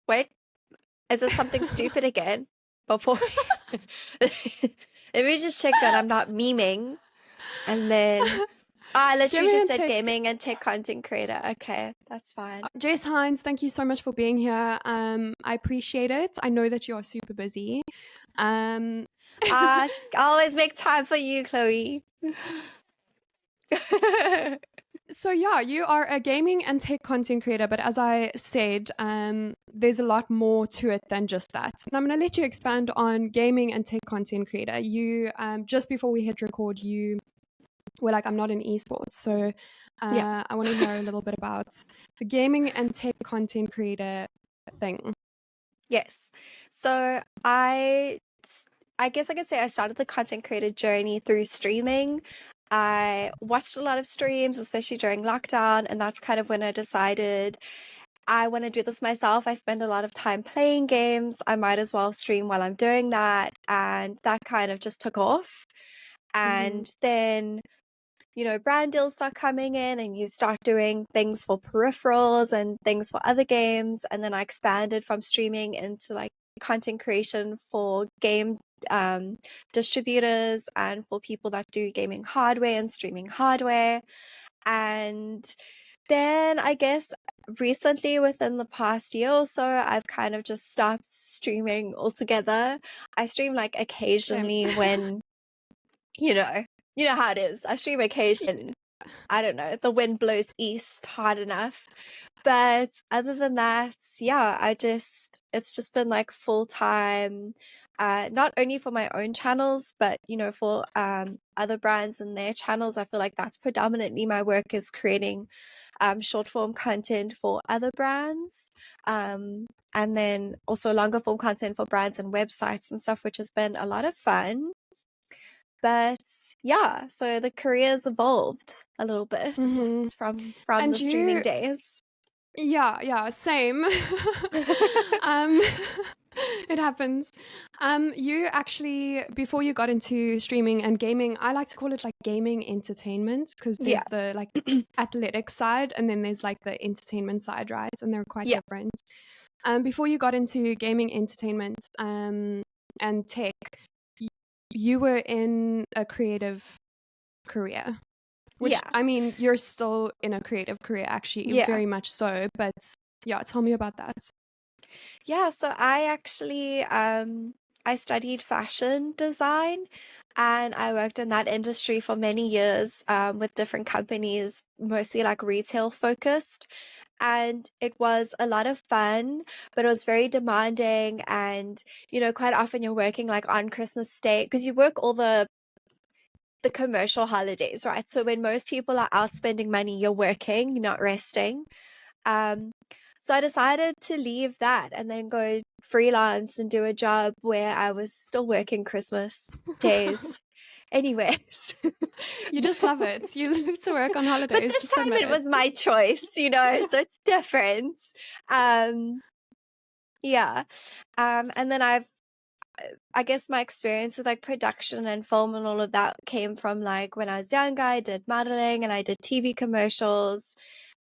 Wait, is it something stupid again? Before let me just check that I'm not memeing. And then I literally Gaming just and said tech. gaming and tech content creator. Okay, that's fine. Jess Hinds, thank you so much for being here. I appreciate it. I know that you are super busy. Um, I always make time for you, Chloe. So yeah, you are a gaming and tech content creator, but as I said, there's a lot more to it than just that. And I'm going to let you expand on gaming and tech content creator. You, just before we hit record, you were like, I'm not in esports. So Yeah. I want to hear a little bit about the gaming and tech content creator thing. Yes. So I guess I could say I started the content creator journey through streaming. I watched a lot of streams, especially during lockdown, and that's kind of when I decided I want to do this myself. I spend a lot of time playing games. I might as well stream while I'm doing that. And that kind of just took off. Mm-hmm. And then, brand deals start coming in and you start doing things for peripherals and things for other games. And then I expanded from streaming into like content creation for game distributors and for people that do gaming hardware and streaming hardware. And then I guess recently, within the past year or so, I've kind of just stopped streaming altogether. I stream like Same. occasionally when, you know, you know how it is. I stream occasionally. I don't know, the wind blows east hard enough. But other than that, yeah, it's just been like full time, not only for my own channels, but for other brands and their channels. I feel like that's predominantly my work is creating short form content for other brands. And then also longer form content for brands and websites and stuff, which has been a lot of fun. But yeah, so the career's evolved a little bit Mm-hmm. from And the streaming you, days. yeah, same. um, it happens. You actually, before you got into streaming and gaming, I like to call it like gaming entertainment because Yeah. there's the like athletic side and then there's like the entertainment side, right? And they're quite Yeah. different. Before you got into gaming entertainment and tech, you were in a creative career. Which, Yeah. I mean, you're still in a creative career, actually, Yeah. very much so. But yeah, tell me about that. Yeah, so I actually I studied fashion design and I worked in that industry for many years with different companies, mostly like retail focused. And it was a lot of fun, but it was very demanding. And, quite often you're working like on Christmas Day because you work all the commercial holidays, right? So when most people are out spending money, you're working, you're not resting. Um, so I decided to leave that and then go freelance and do a job where I was still working Christmas days. Anyways, You just love it. You live to work on but holidays, this just time admit it it. was my choice, so it's different. Um, yeah. And then I guess my experience with like production and film and all of that came from like when I was younger, I did modeling and I did TV commercials.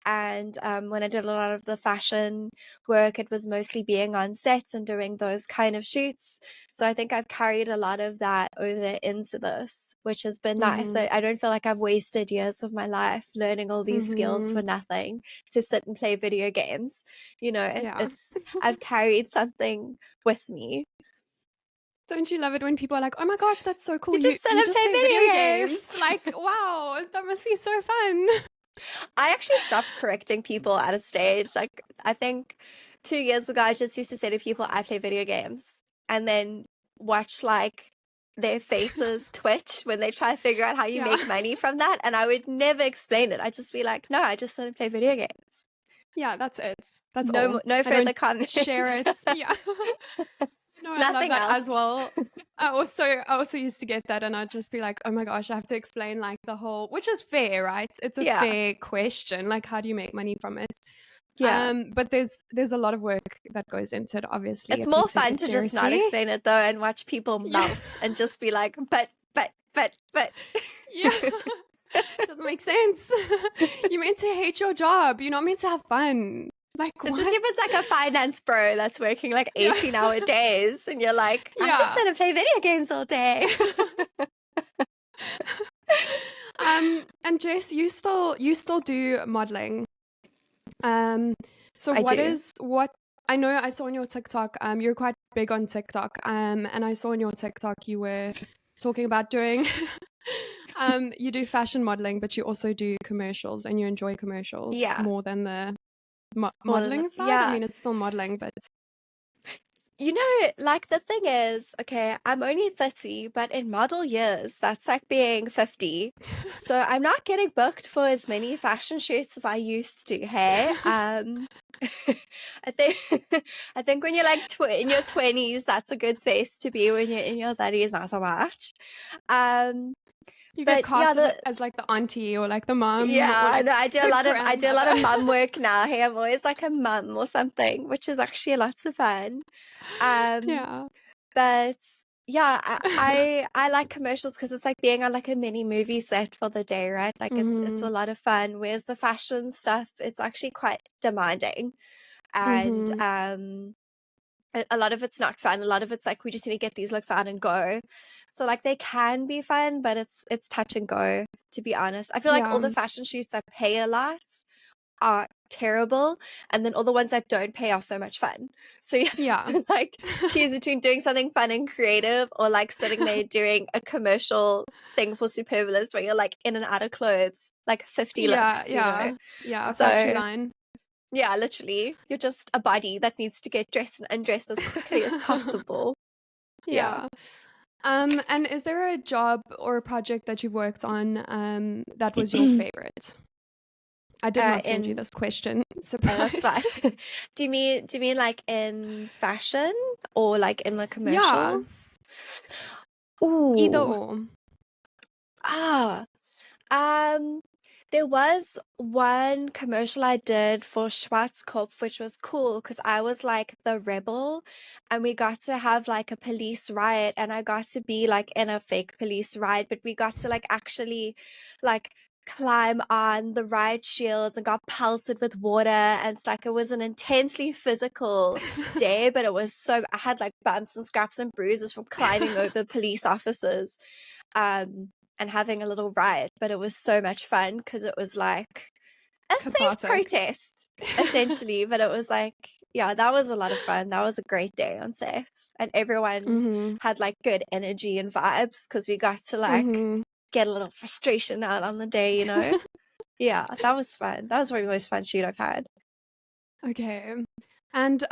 And when I did a lot of the fashion work, it was mostly being on sets and doing those kind of shoots. So I think I've carried a lot of that over into this, which has been nice. Mm-hmm. So I don't feel like I've wasted years of my life learning all these skills Mm-hmm. for nothing to sit and play video games. Yeah. I've carried something with me. Don't you love it when people are like, "Oh my gosh, that's so cool! You You just sit you and just play play video video games? games. Like, wow, that must be so fun." I actually stopped correcting people at a stage. Like, I think 2 years ago, I just used to say to people, I play video games, and then watch like their faces twitch when they try to figure out how you Yeah. make money from that. And I would never explain it. I'd just be like, no, I just want to play video games. Yeah, that's it. That's No, all. no I don't further comments. share it. Yeah. No, I love Nothing that as else. well. I also used to get that and I'd just be like, oh my gosh, I have to explain like the whole, which is fair, right? It's a Yeah. fair question. Like, how do you make money from it? Yeah. But there's a lot of work that goes into it, obviously, It's if you more take fun it to just not seriously. explain it though and watch people Yeah. melt and just be like, but. Yeah. Doesn't make sense. You're meant to hate your job. You're not meant to have fun. Like Especially what? if it's like a finance bro that's working like Yeah. 18-hour days and you're like, I just Yeah. want to play video games all day. And Jess, you still do modeling. Um, so I do. what I know I saw on your TikTok, you're quite big on TikTok. And I saw on your TikTok you were talking about doing you do fashion modeling, but you also do commercials and you enjoy commercials Yeah. more than the More than modeling side. I yeah. mean, it's still modeling, but You know, like the thing is, okay, I'm only 30, but in model years, that's like being 50. So I'm not getting booked for as many fashion shoots as I used to, hey? I think I think when you're like in your 20s, that's a good space to be. When you're in your 30s, not so much. Um, you get but yeah, casted as like the auntie or like the mom or yeah, like no, the I do a lot grandmother. of mum work now. Hey, I'm always like a mum or something, which is actually lots of fun. Um, Yeah. but yeah, I like commercials because it's like being on like a mini movie set for the day, right? Like it's Mhm. a lot of fun. Whereas the fashion stuff, it's actually quite demanding, and Mhm. a lot of it's not fun. A lot of it's like we just need to get these looks out and go. So like they can be fun, but it's touch and go, to be honest. I feel like all Yeah. the fashion shoots that pay a lot are terrible, and then all the ones that don't pay are so much fun. So you have Yeah. to like choose between doing something fun and creative or like sitting there doing a commercial thing for Superbalist where you're like in and out of clothes, like 50 Yeah, looks, you know? yeah. Yeah, factory So line. yeah, literally, you're just a body that needs to get dressed and undressed as quickly as possible. Yeah. Yeah. And is there a job or a project that you've worked on that was your favorite? I did not send you In this question. That's fine. Surprise. Do you mean like in fashion or like in the Yeah, commercials? either Ooh. or. Ah. Um, there was one commercial I did for Schwarzkopf, which was cool because I was like the rebel, and we got to have like a police riot, and I got to be like in a fake police riot, but we got to like actually like climb on the riot shields and got pelted with water, and it's like it was an intensely physical day, but it was so I had like bumps and scraps and bruises from climbing over police officers. Um, and having a little riot, but it was so much fun because it was like a safe Cathartic. protest, essentially. But it was like, yeah, that was a lot of fun. That was a great day on set. And everyone Mhm. had like good energy and vibes because we got to like Mhm. get a little frustration out on the day, you know? Yeah, that was fun. That was probably the most fun shoot I've had. Okay. And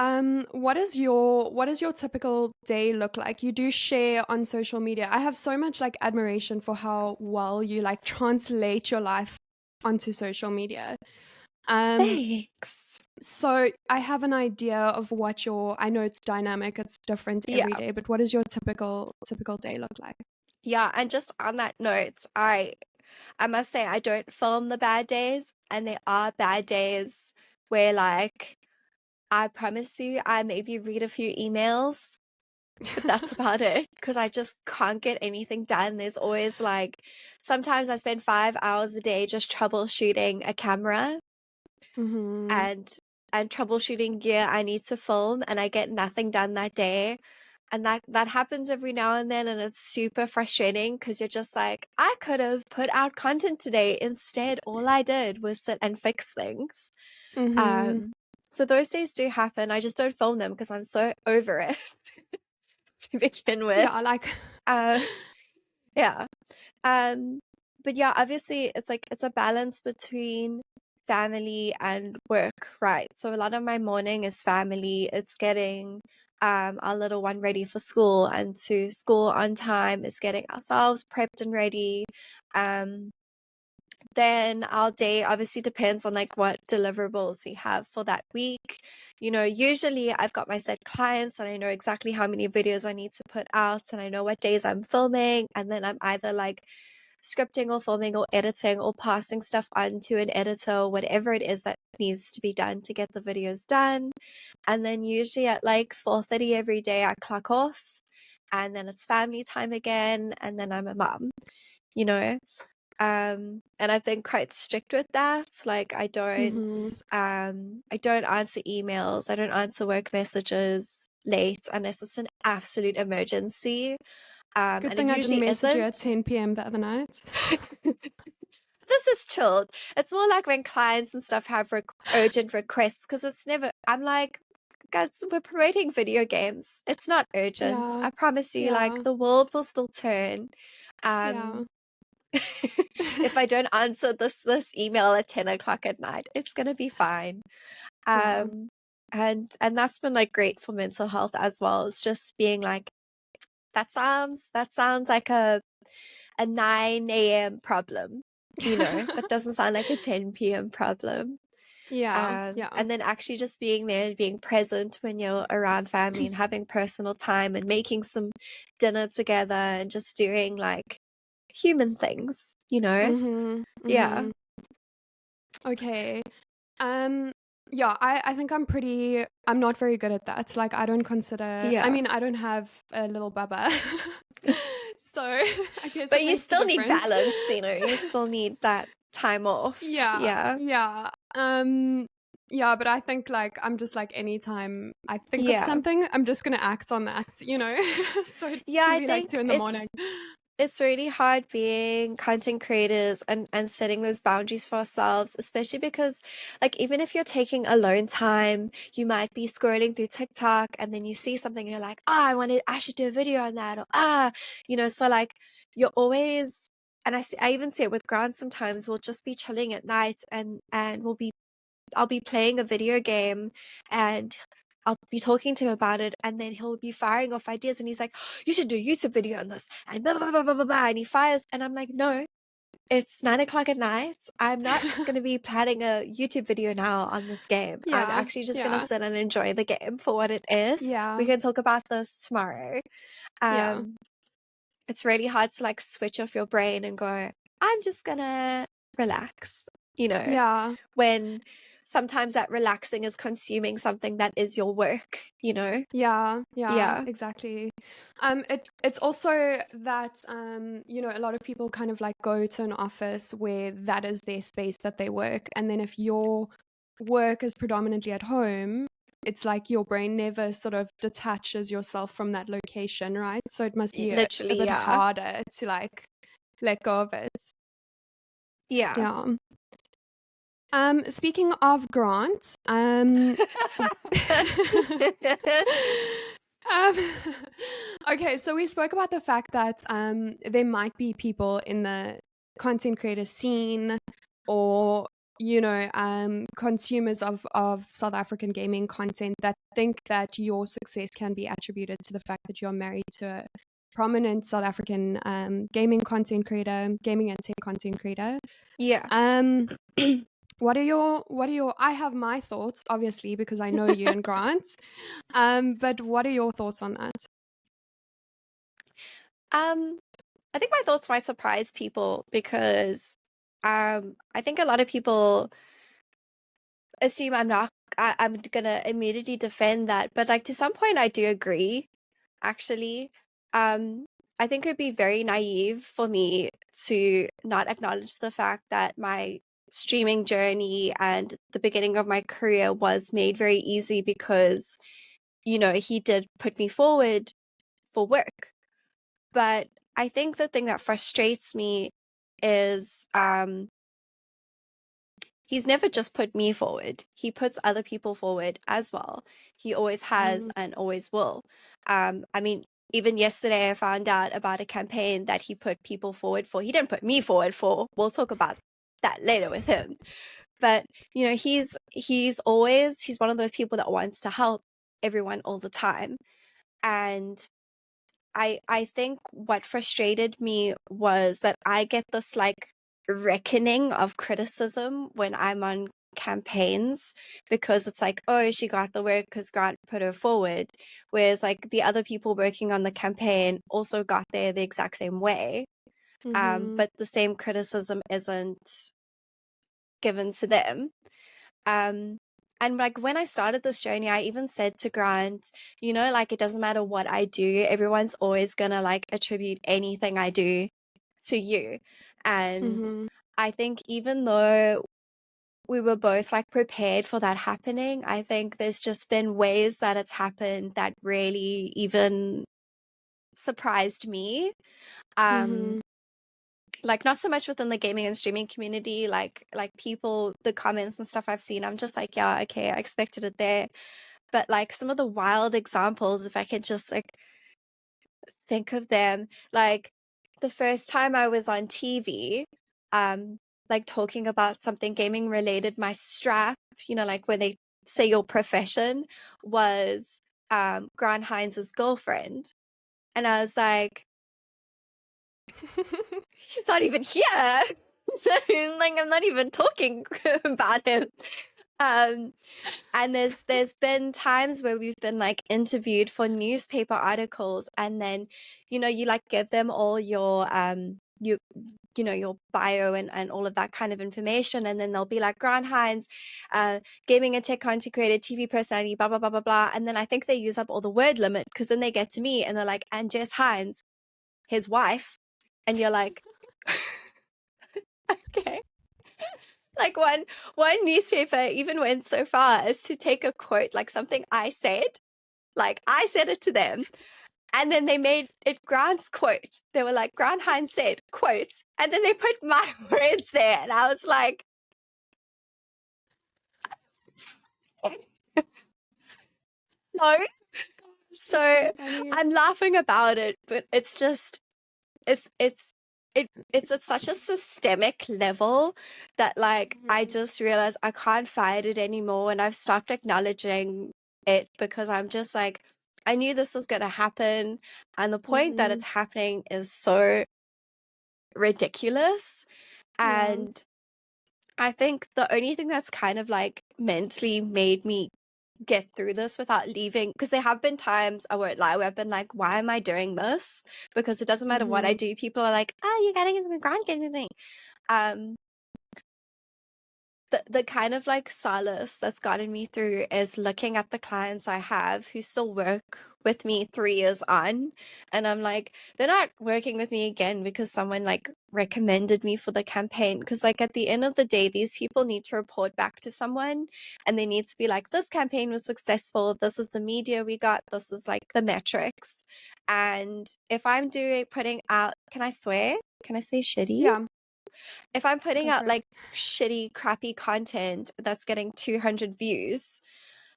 what does your typical day look like? You do share on social media. I have so much like admiration for how well you like translate your life onto social media. Um Thanks. so I have an idea of what your I know it's dynamic, it's different every Yeah. day, but what does your typical day look like? Yeah. And just on that note, I must say I don't film the bad days, and there are bad days where like I promise you I maybe read a few emails, but that's about it because I just can't get anything done. There's always like sometimes I spend 5 hours a day just troubleshooting a camera Mhm. and troubleshooting gear I need to film, and I get nothing done that day. And that happens every now and then, and it's super frustrating because you're just like, I could have put out content today. Instead, all I did was sit and fix things. Mhm. Um, so those days do happen. I just don't film them because I'm so over it to begin with. Yeah, like Uh, yeah. Um, but yeah, obviously it's a balance between family and work, right? So a lot of my morning is family. It's getting our little one ready for school and to school on time. It's getting ourselves prepped and ready. Um, then our day obviously depends on like what deliverables we have for that week. You know, usually I've got my set clients and I know exactly how many videos I need to put out and I know what days I'm filming, and then I'm either like scripting or filming or editing or passing stuff on to an editor or whatever it is that needs to be done to get the videos done. And then usually at like 4:30 every day I clock off, and then it's family time again, and then I'm a mom, you know. And I've been quite strict with that. Like Mm-hmm. I don't answer emails, I don't answer work messages late unless it's an absolute emergency. Good And it thing I didn't usually message you at isn't. 10 p.m. the other night. This is chilled. It's more like when clients and stuff have urgent requests, because it's never, I'm like, guys, we're promoting video games. It's not urgent. Yeah. I promise you, like, Yeah. the world will still turn. Yeah. Um, if I don't answer this email at 10 o'clock at night, it's gonna be fine. Yeah. Um, and that's been like great for mental health as well. It's just being like, that sounds like a 9 a.m. problem. That doesn't sound like a 10 p.m. problem. Yeah. Yeah. And then actually just being there and being present when you're around family and having personal time and making some dinner together and just doing like human things. Mm-hmm. Yeah. Mm-hmm. Okay. Um, yeah, I think I'm not very good at that. Like, I Yeah. mean, I don't have a little baba. So I guess But it you makes a still need difference. balance. You still need that time off. Yeah, Yeah. yeah. Yeah, but I think like I'm just like anytime I think of Yeah. something, I'm just gonna act on that. So it Yeah, can I be like think 2 in the morning. it's really hard being content creators and setting those boundaries for ourselves, especially because like even if you're taking alone time, you might be scrolling through TikTok and then you see something and you're like, I should do a video on that, or so like you're always, and I even see it with Grant sometimes. We'll just be chilling at night and I'll be playing a video game and I'll be talking to him about it, and then he'll be firing off ideas and he's like, you should do a YouTube video on this and blah blah blah blah blah blah, and he fires and I'm like, no, it's 9 o'clock at night. I'm not gonna be planning a YouTube video now on this game. I'm Yeah, actually just gonna yeah, sit and enjoy the game for what it is. We yeah, can talk about this tomorrow. yeah, Um it's really hard to like switch off your brain and go, I'm just gonna relax, you know, yeah. when sometimes that relaxing is consuming something that is your work. Yeah, yeah, Yeah. exactly. It's also that a lot of people kind of like go to an office where that is their space that they work, and then if your work is predominantly at home, it's like your brain never sort of detaches yourself from that location, right? So it must be a Literally, bit yeah. harder to like let go of it. Yeah. Yeah. Speaking of Grant, Um, okay, so we spoke about the fact that there might be people in the content creator scene or consumers of South African gaming content that think that your success can be attributed to the fact that you're married to a prominent South African gaming content creator, gaming and tech content creator. Yeah. Um, what are your I have my thoughts, obviously, because I know you and Grant. But what are your thoughts on that? Um, I think my thoughts might surprise people because I think a lot of people assume I'm gonna immediately defend that, but like to some point I do agree, actually. Um, I think it'd be very naive for me to not acknowledge the fact that my streaming journey and the beginning of my career was made very easy because, he did put me forward for work. But I think the thing that frustrates me is he's never just put me forward. He puts other people forward as well. He always has Mm, and always will. I mean, even yesterday I found out about a campaign that he put people forward for. He didn't put me forward for. We'll talk about that later with him. But, he's one of those people that wants to help everyone all the time. And I think what frustrated me was that I get this like reckoning of criticism when I'm on campaigns, because it's like, oh, she got the work because Grant put her forward, whereas like the other people working on the campaign also got there the exact same way, mhm, but the same criticism isn't given to them. um and like when I started this journey, I even said to Grant, like it doesn't matter what I do, everyone's always gonna like attribute anything I do to you. And Mm-hmm. I think even though we were both like prepared for that happening, I think there's just been ways that it's happened that really even surprised me. Um, Mm-hmm. like not so much within the gaming and streaming community, like people, the comments and stuff I've seen, I'm just like, yeah, okay, I expected it there. But like some of the wild examples, if I could just like think of them, like the first time I was on TV, um, like talking about something gaming related, my strap, like when they say your profession was Grant Hinds's girlfriend. And I was like, he's not even here. So like I'm not even talking about him. Um, and there's been times where we've been like interviewed for newspaper articles, and then you like give them all your bio and all of that kind of information, and then they'll be like Grant Hinds, gaming and tech content creator, TV personality, blah blah blah blah blah, and then I think they use up all the word limit because then they get to me and they're like, and Jess Hinds, his wife, and you're like, okay. Like one newspaper even went so far as to take a quote, like something I said, like I said it to them, and then they made it Grant's quote. They were like, Grant Hinds said, quotes, and then they put my words there, and I was like, no. Gosh, that's so So funny. I'm laughing about it, but it's just it's at such a systemic level that like I Mm-hmm. just realized I can't fight it anymore, and I've stopped acknowledging it because I'm just like, I knew this was going to happen, and the point that Mm-hmm. it's happening is so ridiculous. Yeah. And I think the only thing that's kind of like mentally made me get through this without leaving, because there have been times, I won't lie, where I've been like, why am I doing this? Because it doesn't matter what I Mm-hmm. do, people are like, oh, you're getting into the ground getting thing. Um, the kind of like solace that's gotten me through is looking at the clients I have who still work with me 3 years on, and I'm like, they're not working with me again because someone like recommended me for the campaign, because like at the end of the day these people need to report back to someone, and they need to be like, this campaign was successful, this is the media we got, this is like the metrics. And if I'm doing putting out, can I swear, can I say shitty, Yeah. if I'm putting Go for out it. like shitty, crappy content that's getting 200 views,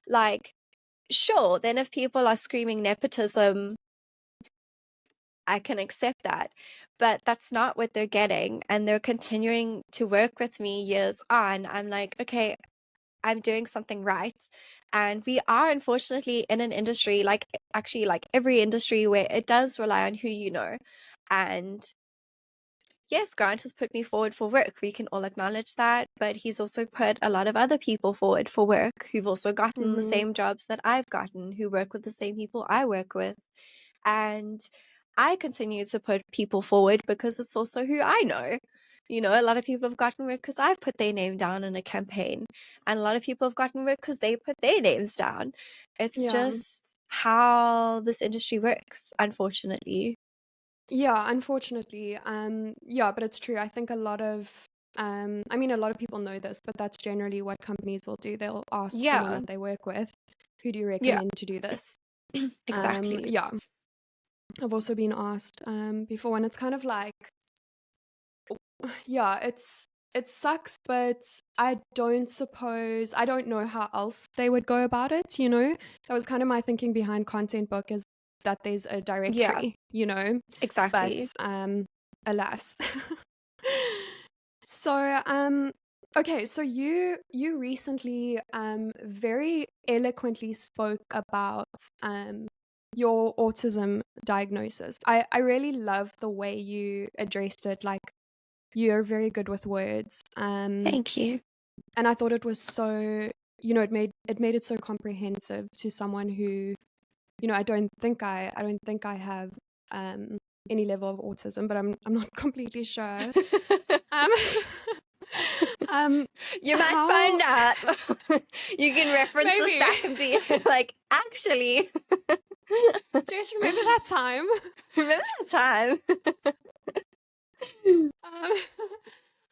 like, sure, then if people are screaming nepotism, I can accept that. But that's not what they're getting. And they're continuing to work with me years on. I'm like, okay, I'm doing something right. And we are unfortunately in an industry, like actually like every industry, where it does rely on who you know. And yes, Grant has put me forward for work. We can all acknowledge that. But he's also put a lot of other people forward for work who've also gotten the Mm-hmm. same jobs that I've gotten, who work with the same people I work with. And I continue to put people forward because it's also who I know. A lot of people have gotten work because I've put their name down in a campaign. And a lot of people have gotten work because they put their names down. It's Yeah. just how this industry works, unfortunately. Yeah, unfortunately. Yeah, but it's true. I think a lot of I mean a lot of people know this, but that's generally what companies will do. They'll ask someone Yeah. that they work with, who do you Yeah. recommend to do this? Exactly. Yeah. I've also been asked before, and it's kind of like yeah, it sucks, but I don't know how else they would go about it, you know? That was kind of my thinking behind Content Book, is that there's a Yeah, directory, you know? But exactly. alas. So okay, so you recently very eloquently spoke about your autism diagnosis. I really love the way you addressed it. Like, you're very good with words. Thank you. And I thought it was so, it made it so comprehensive to someone who, I don't think I have um any level of autism, but I'm not completely sure. Um um You might how find out. You can reference this maybe back and be like, actually, just remember that time. remember that time? Um,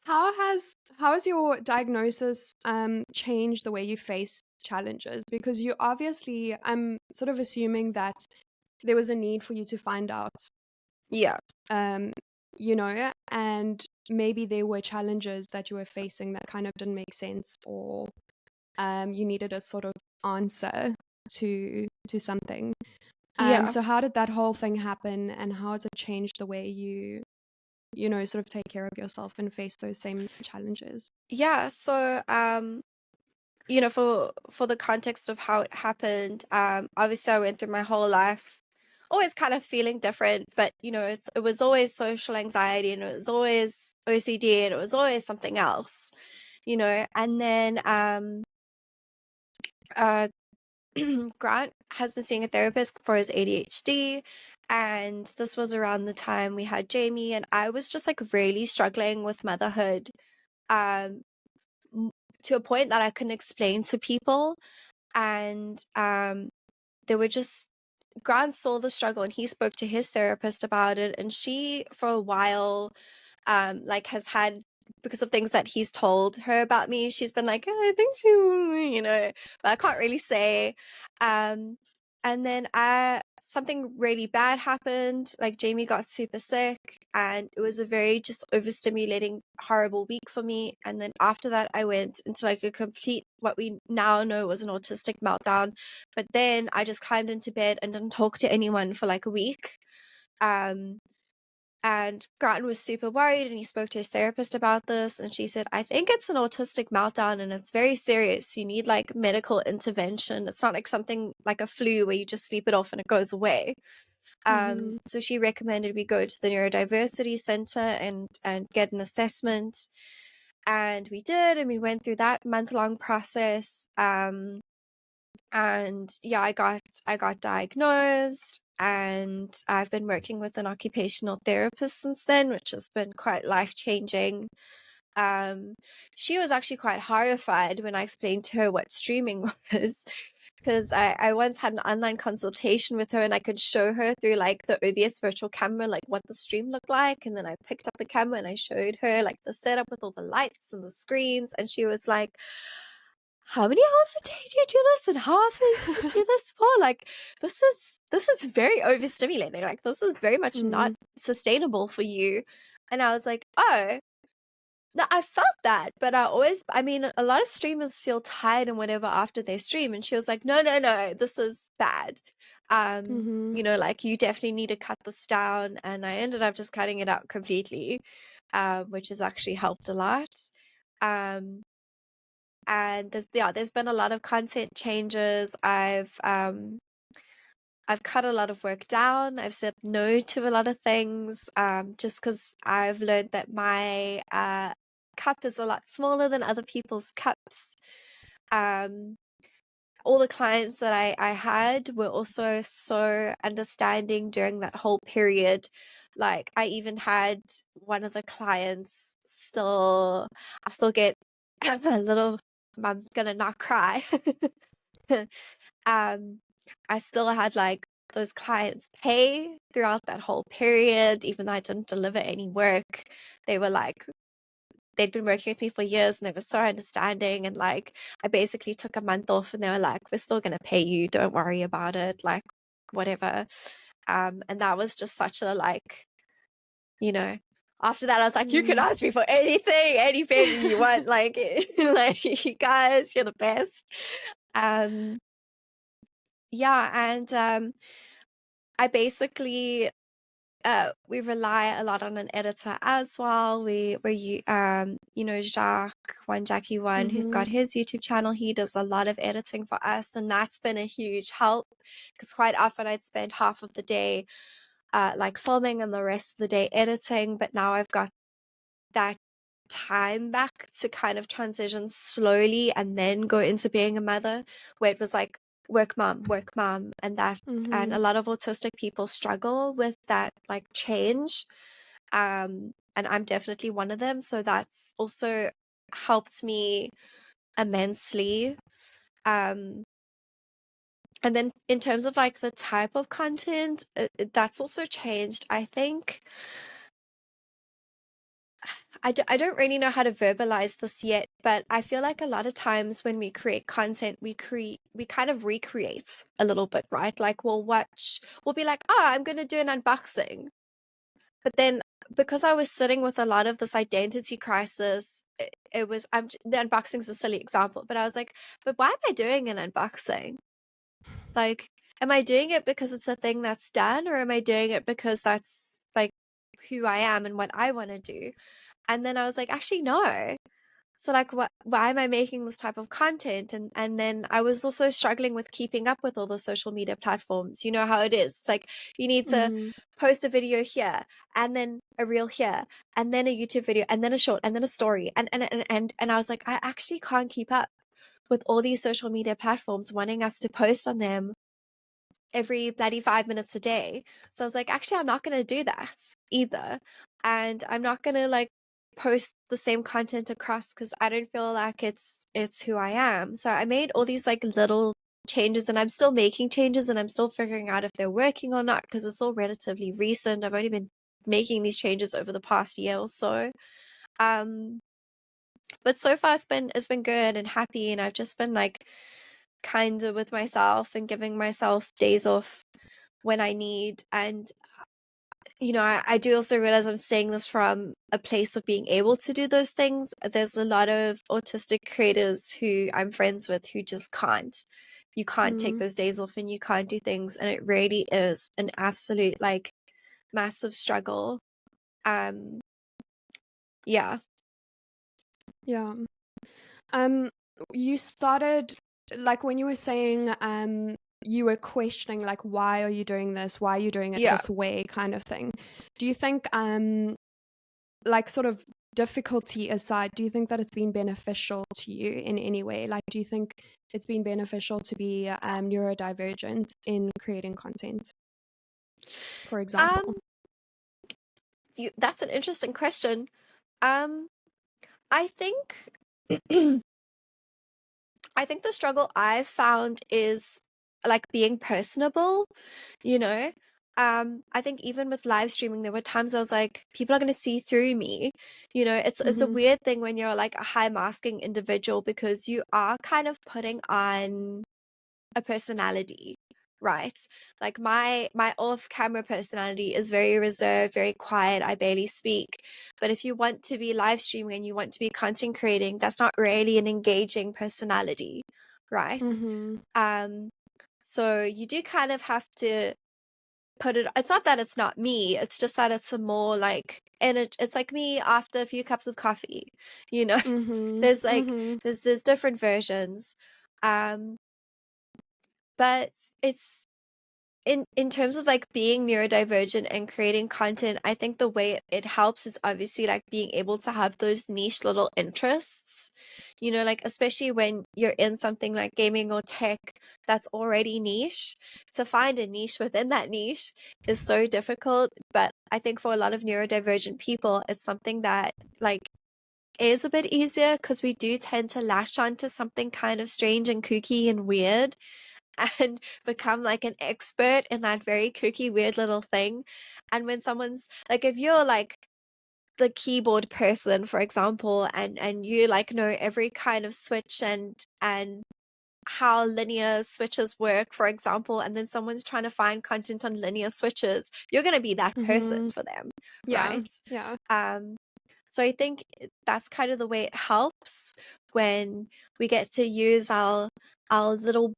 how has your diagnosis changed the way you face challenges? Because you obviously, I'm sort of assuming that there was a need for you to find out, Yeah. um, you know, and maybe there were challenges that you were facing that kind of didn't make sense, or you needed a sort of answer to something. Yeah. So how did that whole thing happen, and how has it changed the way you know, sort of take care of yourself and face those same challenges? Yeah. So, for the context of how it happened, obviously I went through my whole life always kind of feeling different, but it was always social anxiety, and it was always OCD, and it was always something else, and then uh Grant has been seeing a therapist for his ADHD, and this was around the time we had Jamie, and I was just like really struggling with motherhood, um m- to a point that I couldn't explain to people. And they were just Grant saw the struggle, and he spoke to his therapist about it, and she for a while like has had, because of things that he's told her about me, she's been like, "Oh, I think she's but I can't really say. um and then something really bad happened, like Jamie got super sick, and it was a very just overstimulating horrible week for me. And then after that I went into like a complete, what we now know was an autistic meltdown. But then I just climbed into bed and didn't talk to anyone for like a week. um and Grattan was super worried, and he spoke to his therapist about this, and she said, I think it's an autistic meltdown, and it's very serious. You need like medical intervention. It's not like something like a flu where you just sleep it off and it goes away. Mhm. So she recommended we go to the neurodiversity center and get an assessment. And we did, and we went through that month-long process. And yeah, I got diagnosed, and I've been working with an occupational therapist since then, which has been quite life-changing. um she was actually quite horrified when I explained to her what streaming was, because I once had an online consultation with her, and I could show her through like the OBS virtual camera like what the stream looked like, and then I picked up the camera and I showed her like the setup with all the lights and the screens, and she was like, how many hours a day do you do this, and how often do you do this for? Like, this is very overstimulating. Like, this is very much not Mm. sustainable for you. And I was like, oh, I felt that, but I mean, a lot of streamers feel tired and whatever after they stream. And she was like, no, no, no, this is bad. Mhm. Like, you definitely need to cut this down. And I ended up just cutting it out completely, which has actually helped a lot. Um, and there's been a lot of content changes. I've cut a lot of work down. I've said no to a lot of things, just because I've learned that my cup is a lot smaller than other people's cups. Um, all the clients that I had were also so understanding during that whole period. Like, I even had one of the clients still, I still get a little, I'm gonna not cry. um, I still had like those clients pay throughout that whole period, even though I didn't deliver any work. They were like, they'd been working with me for years, and they were so understanding. And like, I basically took a month off, and they were like, we're still going to pay you. Don't worry about it. Like, whatever. And that was just such a like, you know, after that, I was like, you can Mm. ask me for anything, any favor you want. Like, like, you guys, you're the best. Um, yeah. And I basically we rely a lot on an editor as well. Jacques, one Jackie one, who's got Mhm. his YouTube channel. He does a lot of editing for us, and that's been a huge help, because quite often I'd spend half of the day like filming and the rest of the day editing. But now I've got that time back to kind of transition slowly and then go into being a mother, where it was like work mom, and a Mhm. lot of autistic people struggle with that like change. And I'm definitely one of them, so that's also helped me immensely. um and then in terms of like the type of content, that's also changed, I think. I don't really know how to verbalize this yet, but I feel like a lot of times when we create content, we kind of recreate a little bit, right? Like we'll be like, oh, I'm gonna do an unboxing. But then because I was sitting with a lot of this identity crisis, it was the unboxing's a silly example, but I was like, but why am I doing an unboxing? Like, am I doing it because it's a thing that's done, or am I doing it because that's like who I am and what I want to do? And then I was like, actually, no. So like why am I making this type of content? And then I was also struggling with keeping up with all the social media platforms. You know how it is. It's like you need to Mm-hmm. post a video here and then a reel here and then a YouTube video and then a short and then a story. And I was like, I actually can't keep up with all these social media platforms wanting us to post on them every bloody 5 minutes a day. So I was like, actually, I'm not going to do that either. And I'm not going to like post the same content across because I don't feel like it's who I am. So I made all these like little changes and I'm still making changes and I'm still figuring out if they're working or not because it's all relatively recent. I've only been making these changes over the past year or so. Um but so far it's been good and happy and I've just been like kinder with myself and giving myself days off when I need. And, I do also realize I'm saying this from a place of being able to do those things. There's a lot of autistic creators who I'm friends with who just can't. You can't take Mm-hmm. those days off and you can't do things. And it really is an absolute, like, massive struggle. Um, yeah. Yeah. Um, you started, like, when you were saying you were questioning, like, why are you doing this? Why are you doing it Yeah. this way, kind of thing. Do you think like, sort of difficulty aside, do you think that it's been beneficial to you in any way? Like, do you think it's been beneficial to be neurodivergent in creating content, for example? Um, that's an interesting question. Um, I think I think the struggle I've found is like being personable, you know? I think even with live streaming, there were times I was like, people are going to see through me. It's a Mm-hmm. weird thing when you're like a high masking individual because you are kind of putting on a personality, right? Like my off-camera personality is very reserved, very quiet. I barely speak. But if you want to be live streaming and you want to be content creating, that's not really an engaging personality, right? Mm-hmm. Um, so you do kind of have to put it. It's not that it's not me. It's just that it's a more like, and it's like me after a few cups of coffee. You know, Mm-hmm. there's like Mm-hmm. there's different versions. Um, but it's in terms of like being neurodivergent and creating content, I think the way it helps is obviously like being able to have those niche little interests, like especially when you're in something like gaming or tech that's already niche, to find a niche within that niche is so difficult. But I think for a lot of neurodivergent people, it's something that like is a bit easier because we do tend to latch onto something kind of strange and kooky and weird and become like an expert in that very kooky, weird little thing. And when someone's like, if you're like the keyboard person, for example, and you like know every kind of switch and how linear switches work, for example, and then someone's trying to find content on linear switches, you're going to be that person Mm-hmm. for them, Yeah. right? Yeah. Um, so I think that's kind of the way it helps when we get to use our little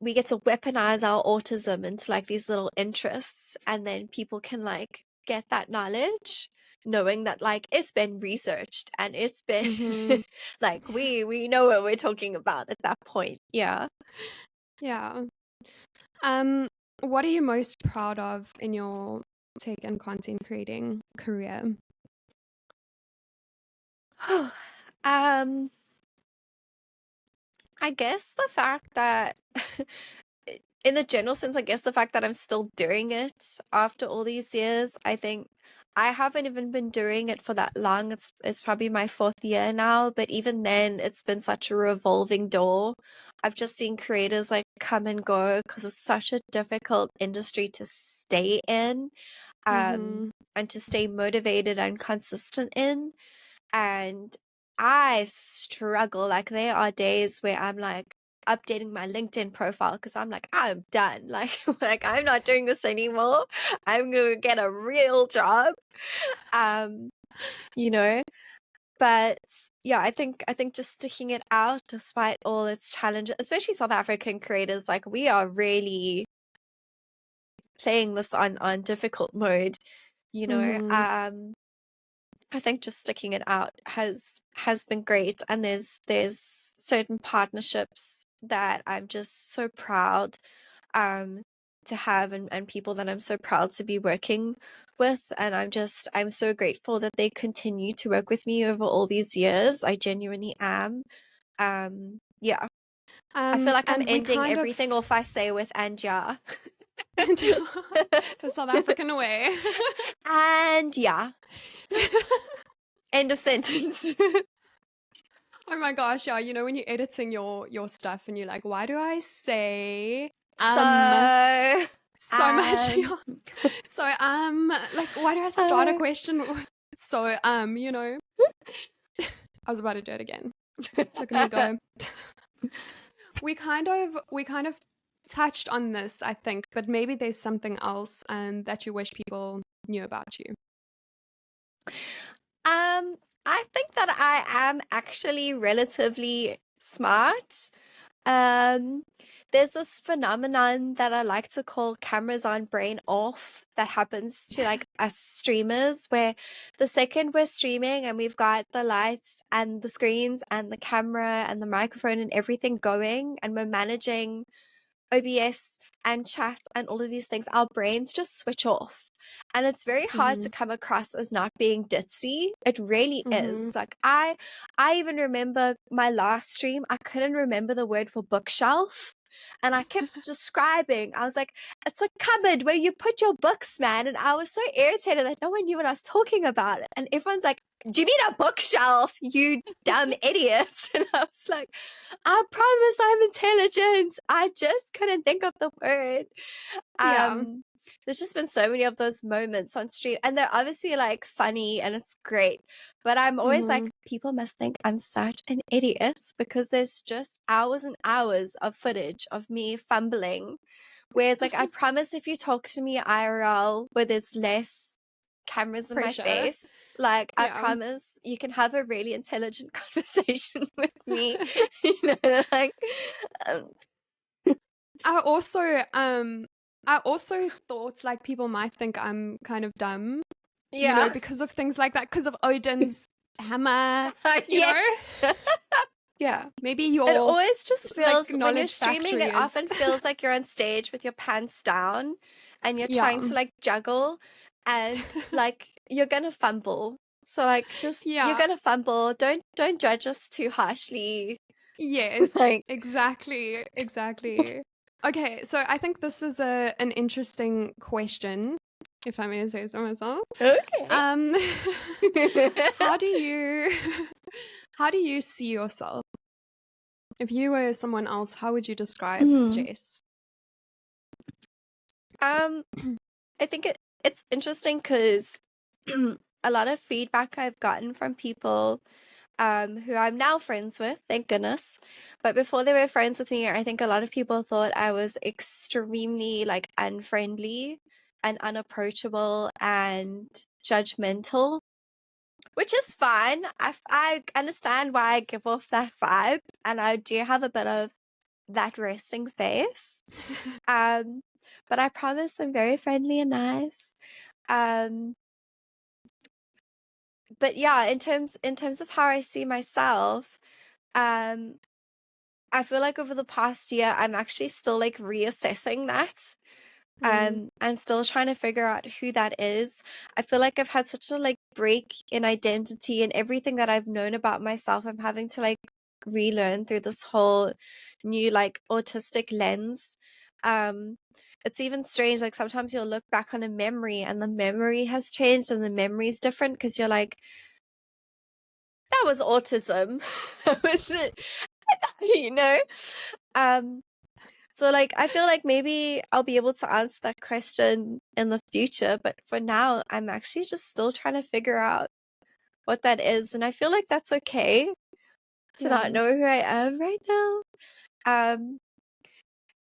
we get to weaponize our autism into like these little interests, and then people can like get that knowledge knowing that like it's been researched and it's been Mm-hmm. like we know what we're talking about at that point. Yeah. Yeah. Um, what are you most proud of in your tech and content creating career? um I guess the fact that in the general sense, I guess the fact that I'm still doing it after all these years, I think I haven't even been doing it for that long. It's probably my fourth year now, but even then, it's been such a revolving door. I've just seen creators like come and go because it's such a difficult industry to stay in. Mm-hmm. and to stay motivated and consistent in. And I struggle. Like there are days where I'm like updating my LinkedIn profile because I'm like, I'm done. Like I'm not doing this anymore. I'm gonna get a real job. Um, you know, but yeah, I think just sticking it out despite all its challenges, especially South African creators, like we are really playing this on difficult mode, you know. Mm-hmm. I think just sticking it out has been great, and there's certain partnerships that I'm just so proud um to have, and people that I'm so proud to be working with, and I'm so grateful that they continue to work with me over all these years. I genuinely am. Yeah. I feel like I'm And we ending kind of everything off I say with and yeah. the South African way. And yeah. End of sentence. Oh my gosh, yeah, you know when you're editing your stuff and you're like, why do I say So, so much? um, So like why do I start a so, question so you know? I was about to do it again. Look at me go. We kind of touched on this, I think, but maybe there's something else that you wish people knew about you. I think that I am actually relatively smart. Um, there's this phenomenon that I like to call cameras on, brain off, that happens to like us streamers, where the second we're streaming and we've got the lights and the screens and the camera and the microphone and everything going, and we're managing OBS and chat and all of these things, our brains just switch off. And it's very hard Mm-hmm. to come across as not being ditzy. It really Mm-hmm. is. Like I even remember my last stream, I couldn't remember the word for bookshelf. And I kept describing, I was like, it's a cupboard where you put your books, man. And I was so irritated that no one knew what I was talking about. And everyone's like, do you mean a bookshelf, you dumb idiot? And I was like, I promise I'm intelligent. I just couldn't think of the word. Yeah. There's just been so many of those moments on stream, and they're obviously like funny and it's great. But I'm always Mm-hmm. like, people must think I'm such an idiot because there's just hours and hours of footage of me fumbling. Whereas, like, I promise if you talk to me IRL where there's less cameras in my Pressure. face, like, I Yeah. promise you can have a really intelligent conversation with me. You know, like, um, I also um I also thought like people might think I'm kind of dumb, you know, yeah. because of things like that, because of Odin's hammer, you know? Yes. Yeah. Maybe It your always just like feels, when you're knowledge streaming, factory it is often feels like you're on stage with your pants down and you're trying yeah. to like juggle, and like you're gonna fumble. So like just you're Yeah. gonna fumble. Don't judge us too harshly. Yes, Like, exactly. Exactly. Okay, so I think this is a an interesting question, if I may say so myself. okay. Um how do you how do you see yourself? If you were someone else, how would you describe Mhm. Jess? Um, I think it's interesting because a lot of feedback I've gotten from people who I'm now friends with, thank goodness. But before they were friends with me, I think a lot of people thought I was extremely like unfriendly and unapproachable and judgmental, which is fine. I understand why I give off that vibe, and I do have a bit of that resting face. Um, but I promise I'm very friendly and nice. Um, but yeah, in terms of how I see myself, um, I feel like over the past year, I'm actually still like reassessing that, Mm, and still trying to figure out who that is. I feel like I've had such a like break in identity, and everything that I've known about myself, I'm having to like relearn through this whole new like autistic lens. Um, it's even strange, like sometimes you'll look back on a memory and the memory has changed and the memory is different because you're like, that was autism. That was it. You know? Um, So like I feel like maybe I'll be able to answer that question in the future, but for now I'm actually just still trying to figure out what that is, and I feel like that's okay to Yeah. not know who I am right now. Um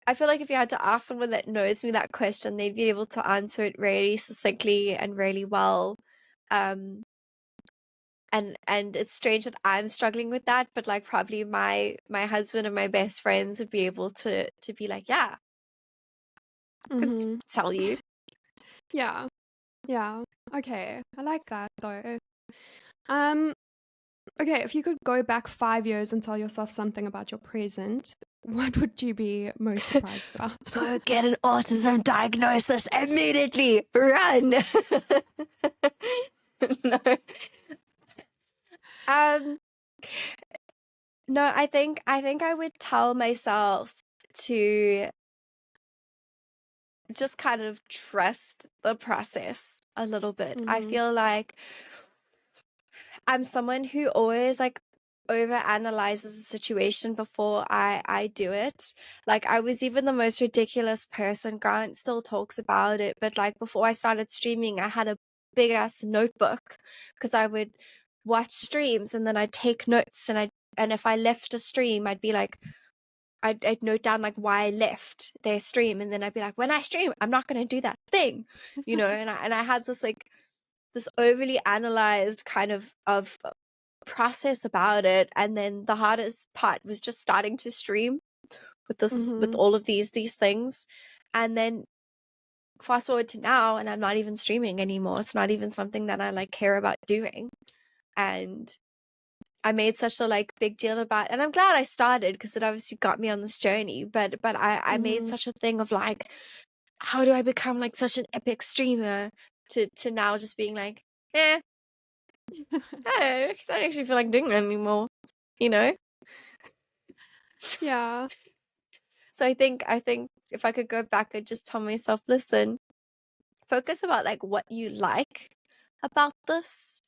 I feel like if you had to ask someone that knows me that question, they'd be able to answer it really succinctly and really well. Um and it's strange that I'm struggling with that, but like probably my husband and my best friends would be able to be like, yeah, I can Mhm. tell you. Yeah. Yeah. Okay. I like that though. Um, okay, if you could go back 5 years and tell yourself something about your present, what would you be most surprised about? Go get an autism diagnosis immediately. Run. No. Um no, I think I would tell myself to just kind of trust the process a little bit. I Mhm. feel like I'm someone who always like over analyzes a situation before I do it. Like I was even the most ridiculous person. Grant still talks about it, but like before I started streaming, I had a big ass notebook because I would watch streams and then I'd take notes and if I left a stream, I'd be like I'd note down like why I left their stream and then I'd be like when I stream, I'm not going to do that thing, and I had this like this overly analyzed kind of process about it, and then the hardest part was just starting to stream with Mhm. all of these things, and then fast forward to now and I'm not even streaming anymore. It's not even something that I like care about doing, and I made such a like big deal about, and I'm glad I started because it obviously got me on this journey, but I made Mhm. such a thing of like how do I become like such an epic streamer to now just being like eh, I don't actually feel like doing that anymore, you know? Yeah. So I think if I could go back, I'd just tell myself, listen, focus about like what you like about this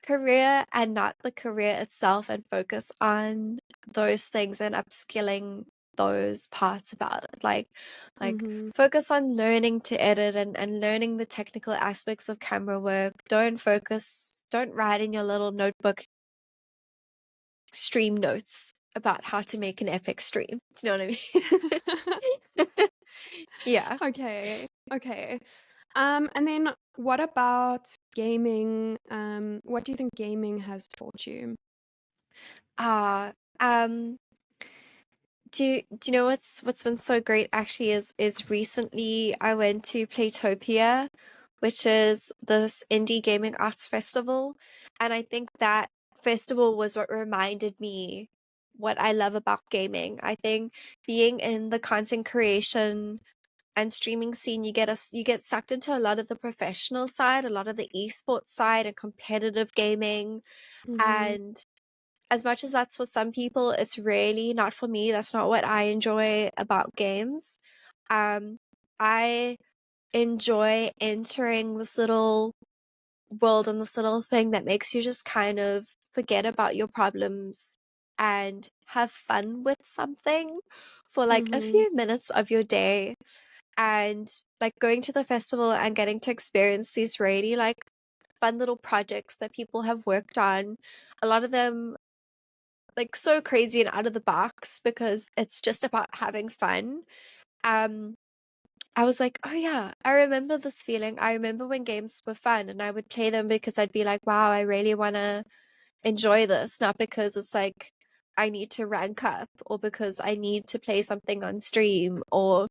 career and not the career itself, and focus on those things and upskilling those parts about it. Like Mhm. focus on learning to edit and learning the technical aspects of camera work. Don't write in your little notebook stream notes about how to make an epic stream. Do you know what I mean? Yeah. Okay. Okay. And then what about gaming? What do you think gaming has taught you? Uh um do you know what's been so great actually is recently I went to Playtopia, which is this indie gaming arts festival, and I think that festival was what reminded me what I love about gaming. I think being in the content creation and streaming scene, you get sucked into a lot of the professional side, a lot of the esports side and competitive gaming. Mhm. And as much as that's for some people, it's really not for me. That's not what I enjoy about games. Um, I enjoy entering this little world and this little thing that makes you just kind of forget about your problems and have fun with something for like a Mhm. few minutes of your day, and like going to the festival and getting to experience these really like fun little projects that people have worked on, a lot of them like so crazy and out of the box because it's just about having fun. um I was like, oh yeah, I remember this feeling. I remember when games were fun and I would play them because I'd be like, wow, I really want to enjoy this, not because it's like I need to rank up or because I need to play something on stream or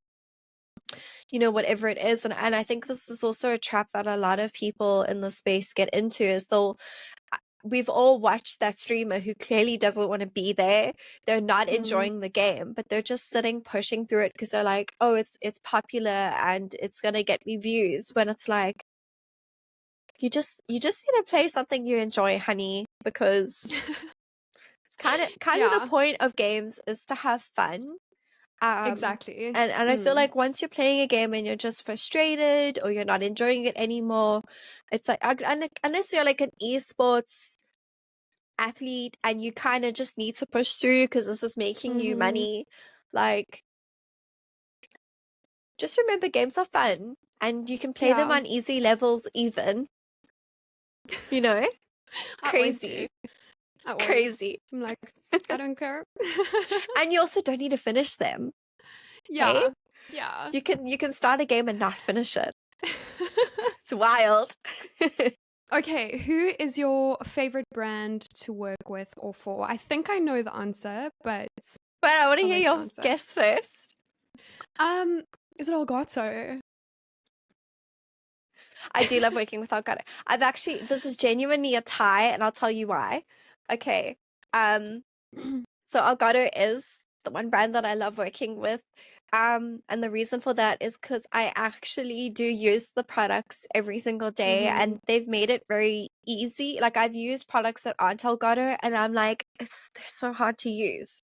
whatever it is. And I think this is also a trap that a lot of people in the space get into, is they'll we've all watched that streamer who clearly doesn't want to be there. They're not Mm. enjoying the game, but they're just sitting pushing through it because they're like, oh, it's popular and it's gonna get me views, when it's like you just need to play something you enjoy, honey, because it's kind of the Yeah, point of games is to have fun. Um, exactly. and I feel Mm. like once you're playing a game and you're just frustrated or you're not enjoying it anymore, it's like unless you're like an esports athlete and you kind of just need to push through because this is making you Mhm. money, like just remember games are fun and you can play them Yeah, on easy levels even, you know? It's I always do. crazy. I It's always. crazy. I'm like, I don't care. And you also don't need to finish them. Hey? Yeah, yeah. You can start a game and not finish it. It's wild. Okay, who is your favorite brand to work with or for? I think I know the answer, but But I want to I'll hear let you your answer. guess first. Um, is it Elgato? I do love working with Elgato. This is genuinely a tie, and I'll tell you why. Okay. Um, so Elgato is the one brand that I love working with. And the reason for that is because I actually do use the products every single day, Mm-hmm. and they've made it very easy. Like I've used products that aren't Elgato, and I'm like, they're so hard to use.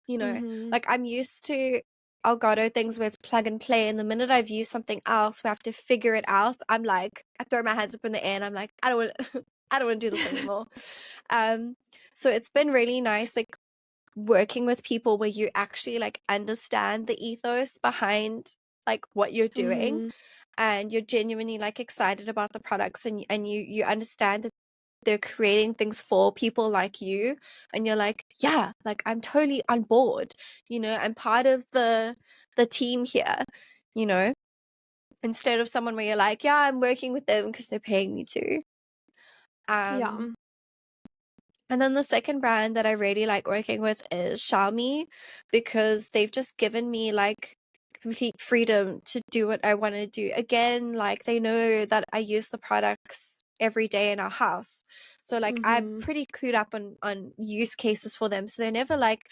Mm-hmm. Like I'm used to Elgato things where it's plug and play, and the minute I've used something else we have to figure it out, I'm like, I throw my hands up in the air and I'm like, I don't want I don't want to do this anymore. Um, so it's been really nice, like working with people where you actually like understand the ethos behind like what you're doing, Mm-hmm. and you're genuinely like excited about the products, and you understand that they're creating things for people like you, and you're like, yeah, like I'm totally on board, I'm part of the team here, you know instead of someone where you're like, yeah, I'm working with them because they're paying me to. Yeah. um and then the second brand that I really like working with is Xiaomi, because they've just given me like complete freedom to do what I want to do. Again, like they know that I use the products every day in our house. So like I'm Mm-hmm. pretty clued up on use cases for them. So they're never like,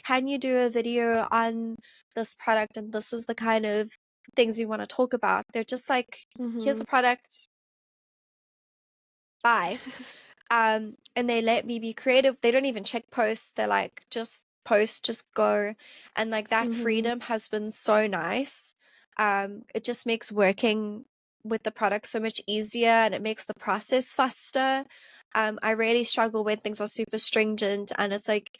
can you do a video on this product and this is the kind of things we want to talk about. They're just like, here's Mm-hmm. the product, bye. And they let me be creative. They don't even check posts. They're like, just post, just go. And like that Mm-hmm. freedom has been so nice. It just makes working with the product so much easier, and it makes the process faster. I really struggle when things are super stringent and it's like,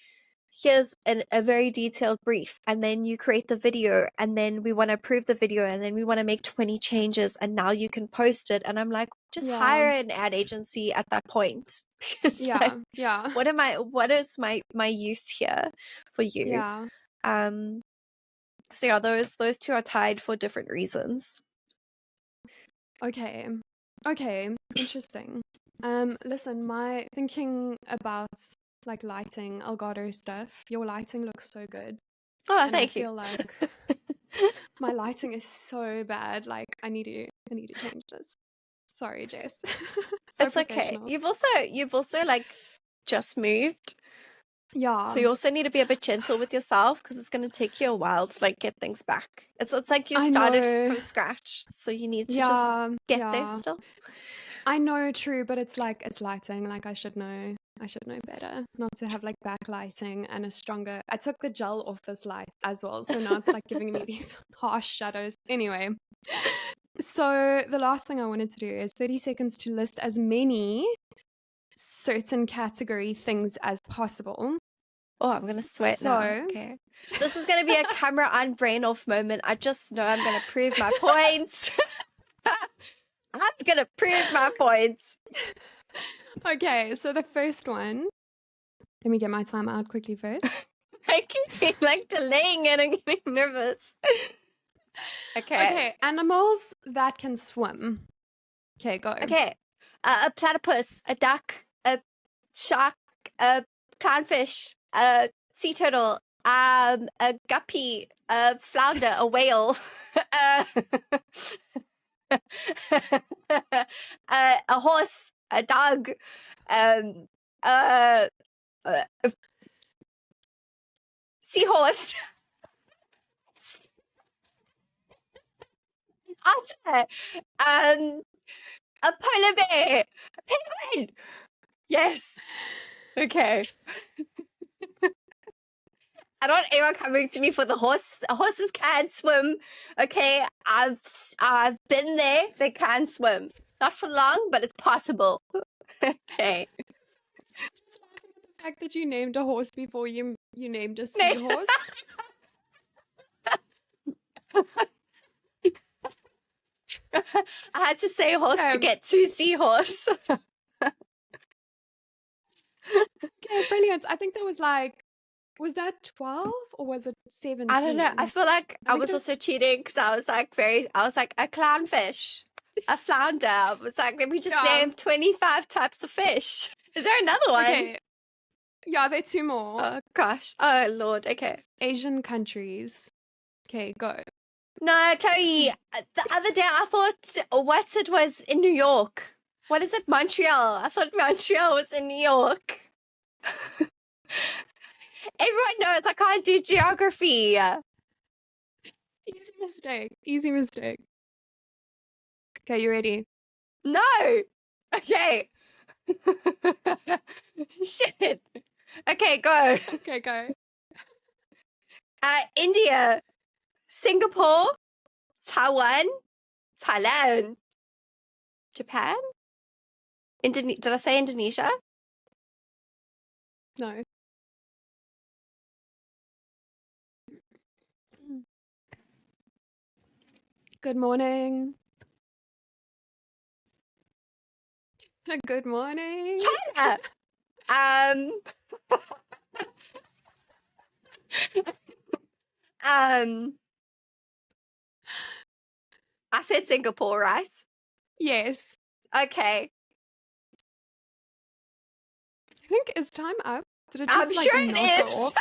here's a very detailed brief, and then you create the video, and then we want to approve the video, and then we want to make 20 changes, and now you can post it. And I'm like, just Yeah. hire an ad agency at that point. Because like, Yeah. Yeah. what is my use here for you? Yeah. um so yeah, those two are tied for different reasons. Okay. Okay. Interesting. Listen, my thinking about like lighting, Elgato stuff, your lighting looks so good. Oh, And I thank you. feel like my lighting is so bad. Like I need to change this. Sorry, Jess. So It's okay. professional. You've also like just moved. Yeah, So you also need to be a bit gentle with yourself, because it's going to take you a while to like get things back. It's like you I started know. from scratch, so you need to just Yeah, get there yeah. still. I know, true, but it's like it's lighting. Like I should know. I should know better. Not to have like backlighting and a stronger. I took the gel off this light as well, so now it's like giving me these harsh shadows. Anyway, so the last thing I wanted to do is 30 seconds to list as many certain category things as possible. Oh, I'm gonna sweat now. So, Okay. This is gonna be a camera on brain off moment. I just know I'm gonna prove my points. I'm gonna prove my points. okay, so the first one, let me get my time out quickly first. I keep like delaying it and getting nervous. Okay. Okay, animals that can swim. Okay, go. Okay. A platypus, a duck, a shark, a clownfish, a sea turtle, a guppy, a flounder, a whale, uh, a horse, a dog, um, uh, a seahorse, otter, a polar bear, a penguin. Yes. Okay. I don't want anyone coming to me for the horse. Horses can't swim. Okay, I've been there. They can swim. Not for long, but it's possible. Okay. The fact that you named a horse before you named a seahorse. I had to say horse to Okay. get to seahorse. Okay, brilliant. I think that was that 12 or was it I don't know. 17? I feel like I I think was it was also cheating because I was like a clownfish, a flounder. I was like, let me just yeah. name 25 types of fish. Is there another one? Okay. Yeah, there are two more. Oh gosh. Oh Lord. Okay. Asian countries. Okay, go. No, Chloe. The other day I thought what's it was in New York. What is it? Montreal. I thought Montreal was in New York. Everyone knows I can't do geography. Easy mistake. Easy mistake. Okay, you ready? No. Okay. Shit. Okay, go. Okay, go. India, Singapore, Taiwan, Thailand, Japan. Did I say Indonesia? No. Good morning. Good morning. China. Um. I said Singapore, right? Yes. Okay. I think is time up. Did it I'm just sure not go it is. off?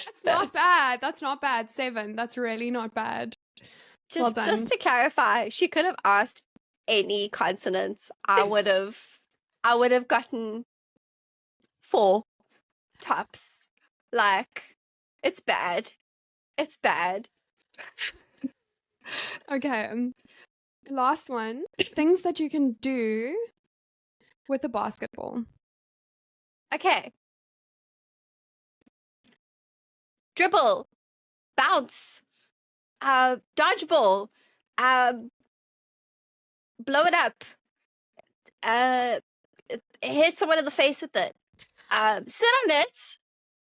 That's not bad. That's not bad. 7. That's really not bad. Well done. Just to clarify, she could have asked any consonants. I would have gotten 4 tops. Like, it's bad. It's bad. Okay. Last one. Things that you can do with a basketball. Okay. Dribble, bounce, dodgeball, blow it up, uh, hit someone in the face with it, sit on it,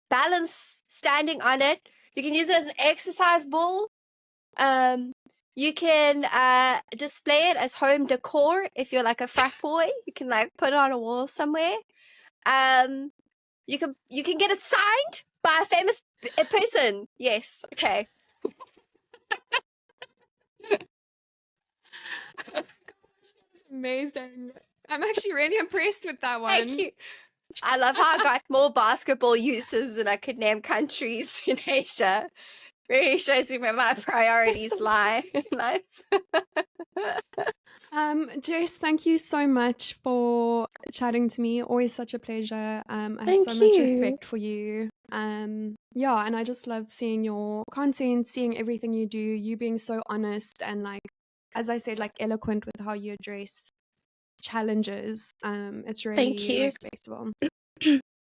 balance standing on it. You can use it as an exercise ball. You can display it as home decor if you're like a frat boy. You can like put it on a wall somewhere. You can get it signed by a famous person. Yes. Okay. Amazing. I'm actually really impressed with that one. Thank you. I love how I got more basketball uses than I could name countries in Asia. Really shows me where my priorities lie in life. Jess, thank you so much for chatting to me. Always such a pleasure. I have Thank so much you. respect for you. Yeah, and I just love seeing your content, seeing everything you do, you being so honest and like, as I said, like eloquent with how you address challenges. It's Thank really you. respectable.